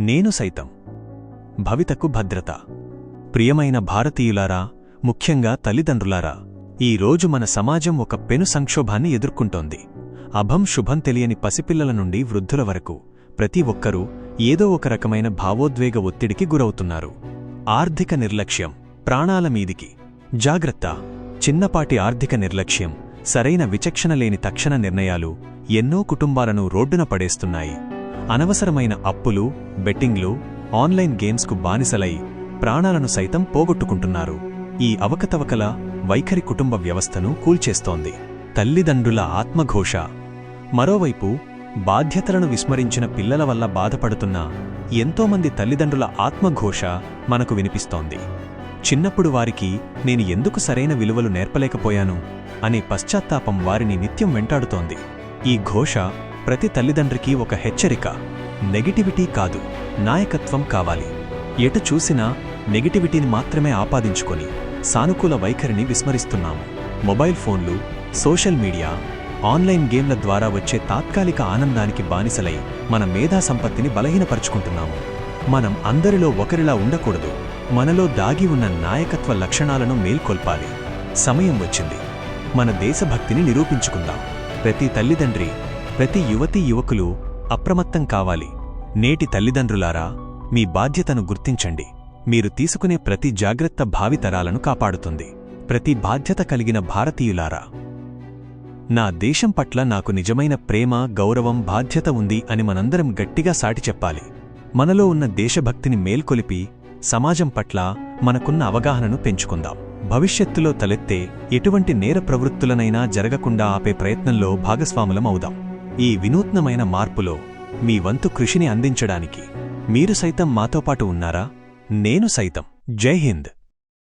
నేను సైతం. భవితకు భద్రత. ప్రియమైన భారతీయులారా, ముఖ్యంగా తల్లిదండ్రులారా, ఈ రోజు మన సమాజం ఒక పెను సంక్షోభాన్ని ఎదుర్కొంటోంది. అభం శుభం తెలియని పసిపిల్లల నుండి వృద్ధుల వరకు ప్రతి ఒక్కరూ ఏదో ఒక రకమైన భావోద్వేగ ఒత్తిడికి గురవుతున్నారు. ఆర్థిక నిర్లక్ష్యం, ప్రాణాల మీదికి. జాగ్రత్త! చిన్నపాటి ఆర్థిక నిర్లక్ష్యం, సరైన విచక్షణ లేని తక్షణ నిర్ణయాలు ఎన్నో కుటుంబాలను రోడ్డున పడేస్తున్నాయి. అనవసరమైన అప్పులు, బెట్టింగ్లు, ఆన్లైన్ గేమ్స్కు బానిసలై ప్రాణాలను సైతం పోగొట్టుకుంటున్నారు. ఈ అవకతవకల వైఖరి కుటుంబ వ్యవస్థను కూల్చేస్తోంది. తల్లిదండ్రుల ఆత్మఘోష. మరోవైపు బాధ్యతలను విస్మరించిన పిల్లల వల్ల బాధపడుతున్న ఎంతోమంది తల్లిదండ్రుల ఆత్మఘోష మనకు వినిపిస్తోంది. చిన్నప్పుడు వారికి నేను ఎందుకు సరైన విలువలు నేర్పలేకపోయాను అనే పశ్చాత్తాపం వారిని నిత్యం వెంటాడుతోంది. ఈ ఘోష ప్రతి తల్లిదండ్రికి ఒక హెచ్చరిక. నెగటివిటీ కాదు, నాయకత్వం కావాలి. ఎటు చూసినా నెగటివిటీని మాత్రమే ఆపాదించుకొని సానుకూల వైఖరిని విస్మరిస్తున్నాము. మొబైల్ ఫోన్లు, సోషల్ మీడియా, ఆన్లైన్ గేమ్ల ద్వారా వచ్చే తాత్కాలిక ఆనందానికి బానిసలై మన మేధా సంపత్తిని బలహీనపరుచుకుంటున్నాము. మనం అందరిలో ఒకరిలా ఉండకూడదు. మనలో దాగి ఉన్న నాయకత్వ లక్షణాలను మేల్కొల్పాలి. సమయం వచ్చింది. మన దేశభక్తిని నిరూపించుకుందాం. ప్రతి తల్లిదండ్రి, ప్రతి యువతీ యువకులు అప్రమత్తం కావాలి. నేటి తల్లిదండ్రులారా, మీ బాధ్యతను గుర్తించండి. మీరు తీసుకునే ప్రతి జాగ్రత్త భావితరాలను కాపాడుతుంది. ప్రతి బాధ్యత కలిగిన భారతీయులారా, నా దేశం పట్ల నాకు నిజమైన ప్రేమ, గౌరవం, బాధ్యత ఉంది అని మనందరం గట్టిగా సాటి చెప్పాలి. మనలో ఉన్న దేశభక్తిని మేల్కొలిపి సమాజం పట్ల మనకున్న అవగాహనను పెంచుకుందాం. భవిష్యత్తులో తలెత్తే ఎటువంటి నేర ప్రవృత్తులనైనా జరగకుండా ఆపే ప్రయత్నంలో భాగస్వాములం అవుదాం. ఈ వినూత్నమైన మార్పులో మీ వంతు కృషిని అందించడానికి మీరు సైతం మాతో పాటు ఉన్నారా? నేను సైతం. జై హింద్.